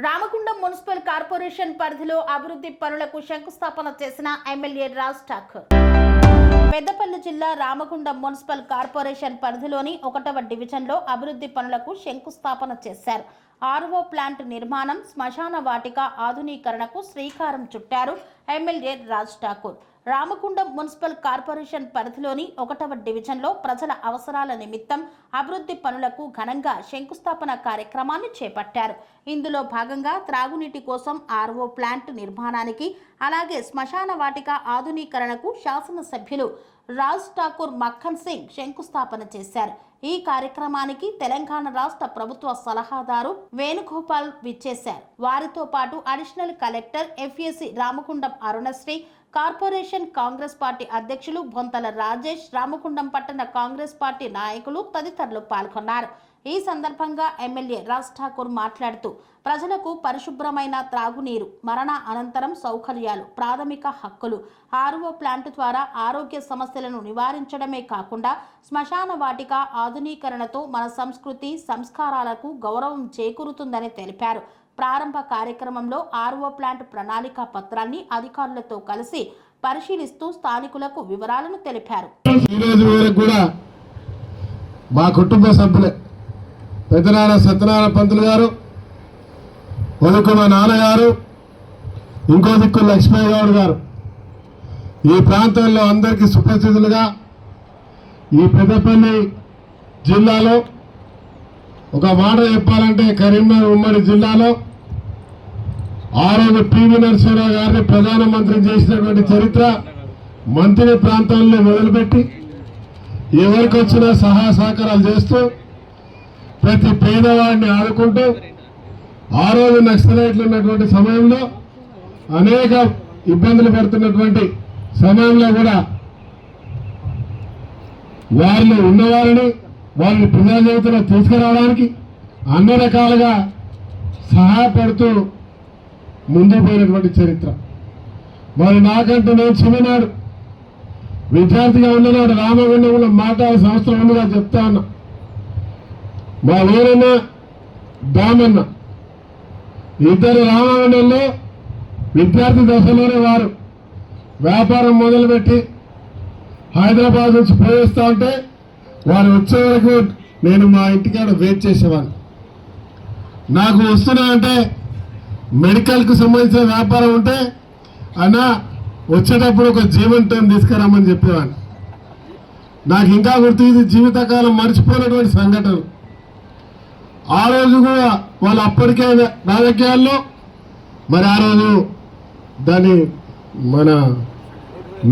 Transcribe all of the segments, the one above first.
Ramagundam municipal corporation పరిధిలో అభివృద్ధి పనులకు శంకుస్థాపన చేసిన ఎమ్మెల్యే రాజ్ ఠాకూర్. పెద్దపల్లి జిల్లా రామగుండం మున్సిపల్ కార్పొరేషన్ పరిధిలోని 1వ డివిజన్లో అభివృద్ధి పనులకు శంకుస్థాపన చేశారు. ఆర్ఓ ప్లాంట్ నిర్మాణం, శ్మశాన వాటిక ఆధునీకరణకు శ్రీకారం చుట్టారు MLA Raj Thakur. Ramagundam municipal corporation పరిధిలోని 1వ డివిజన్లో ప్రజల అవసరాల నిమిత్తం అభివృద్ధి పనులకు ఘనంగా శంకుస్థాపన కార్యక్రమాన్ని చేపట్టారు. ఇందులో భాగంగా త్రాగునీటి కోసం ఆర్ఓ ప్లాంట్ నిర్మాణానికి, అలాగే శ్మశాన వాటిక ఆధునీకరణకు శాసనసభ్యులు రాజ్ ఠాకూర్ మక్కన్ సింగ్ శంకుస్థాపన చేశారు. ఈ కార్యక్రమానికి తెలంగాణ రాష్ట్ర ప్రభుత్వ సలహాదారు వేణుగోపాల్ విచ్చేశారు. వారితో పాటు additional collector FAC Ramagundam Arunasri, corporation Congress party అధ్యక్షులు బొంతల రాజేష్, రామగుండం పట్టణ కాంగ్రెస్ పార్టీ నాయకులు తదితరులు పాల్గొన్నారు. ఈ సందర్భంగా ఎమ్మెల్యే రాజ్ ఠాకూర్ మాట్లాడుతూ ప్రజలకు పరిశుభ్రమైన త్రాగునీరు, మరణ అనంతరం సౌకర్యాలు, ప్రాథమిక హక్కులు, ఆర్ఓ ప్లాంట్ ద్వారా ఆరోగ్య సమస్యలను నివారించడమే కాకుండా శ్మశాన వాటిక ఆధునీకరణతో మన సంస్కృతి సంస్కారాలకు గౌరవం చేకూరుతుందని తెలిపారు. ప్రారంభ కార్యక్రమంలో ఆర్ఓ ప్లాంట్ ప్రణాళిక పత్రాన్ని అధికారులతో కలిసి పరిశీలిస్తూ స్థానికులకు వివరాలను తెలిపారు. మా కుటుంబ సభ్యులే పెద్దనాన్న సత్యనారాయణ పంతులు గారు, కొడుకు మా నాన్నగారు, ఇంకో దిక్కు లక్ష్మయ్య గౌడ్ గారు ఈ ప్రాంతంలో అందరికీ సుపరిచితులుగా ఈ పెద్దపల్లి జిల్లాలో ఒక మాట చెప్పాలంటే కరీంనగర్ ఉమ్మడి జిల్లాలో ఆ రోజు పివి నరసింహరావు గారిని ప్రధానమంత్రి చేసినటువంటి చరిత్ర మంత్రి ప్రాంతాల్లో మొదలుపెట్టి ఎవరికి వచ్చినా సహాయ సహకారాలు చేస్తూ ప్రతి పేదవాడిని ఆదుకుంటూ ఆ రోజు నక్సలైట్లు ఉన్నటువంటి సమయంలో అనేక ఇబ్బందులు పడుతున్నటువంటి సమయంలో కూడా వాళ్ళు ఉన్నవారిని వాళ్ళని ప్రజా జీవితంలో తీసుకురావడానికి అన్ని రకాలుగా సహాయపడుతూ ముందుకు పోయినటువంటి చరిత్ర. మరి నాకంటూ నేను చిన్ననాడు విద్యార్థిగా ఉన్ననాడు రామగుండంలో మాట్లాడే సంవత్సరం ముందుగా చెప్తా ఉన్నా. మా ఊరన్న దామన్న ఇద్దరు రామగుండంలో విద్యార్థి దశలోనే వారు వ్యాపారం మొదలుపెట్టి హైదరాబాద్ నుంచి ప్రవేశిస్తూ ఉంటే వారు వచ్చే వరకు నేను మా ఇంటికాడ వెయిట్ చేసేవాడిని. నాకు వస్తున్నా అంటే మెడికల్కు సంబంధించిన వ్యాపారం ఉంటే అన్న వచ్చేటప్పుడు ఒక జీవన్ టైం తీసుకురామని చెప్పేవాడిని. నాకు ఇంకా గుర్తు, ఇది జీవితకాలం మర్చిపోయినటువంటి సంఘటనలు. ఆ రోజు కూడా వాళ్ళు అప్పటికే రాజకీయాల్లో మరి ఆ రోజు దాన్ని మన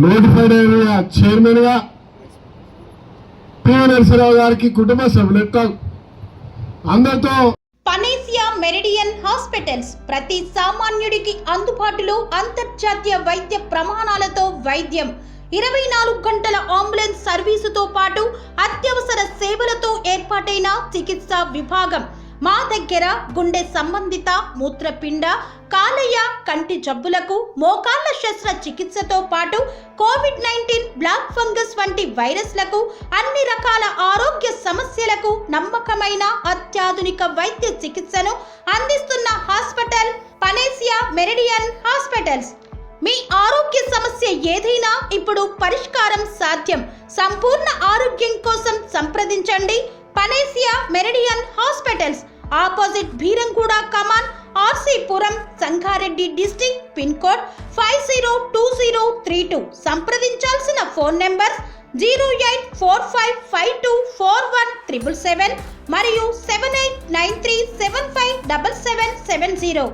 నోటిఫైడ్ అయిన చైర్మన్గా పివి నరసింహరావు గారికి కుటుంబ సభ్యులు అందరితో పనేసియా మెరిడియన్ హాస్పిటల్స్ ప్రతి సామాన్యుడికి అందుబాటులో అంతర్జాతీయ వైద్య ప్రమాణాలతో వైద్యం, 24 గంటల అంబులెన్స్ సర్వీసుతో పాటు అత్యవసర సేవలతో ఏర్పాటైన చికిత్సా విభాగం. మా దగ్గర గుండె సంబంధిత, మూత్రపిండ, కాలేయ, కంటి జబ్బులకు, మోకాళ్ల శస్త్ర చికిత్సతో పాటు కోవిడ్-19, బ్లాక్ ఫంగస్ వంటి వైరస్లకు, అన్ని రకాల ఆరోగ్య సమస్యలకు నమ్మకమైన అత్యాధునిక వైద్య చికిత్సను అందిస్తున్న హాస్పిటల్ పనేసియా మెరిడియన్ హాస్పిటల్స్. మీ ఆరోగ్య సమస్య ఏదైనా ఇప్పుడు పరిష్కారం సాధ్యం. సంపూర్ణ ఆరోగ్యం కోసం సంప్రదించండి Panacea Meridian hospitals, opposite Bheeramguda Kaman, RC Puram, Sangareddy district, pin code 502032. సంప్రదించాల్సిన ఫోన్ నెంబర్ 0845524177 మరియు 7893757770.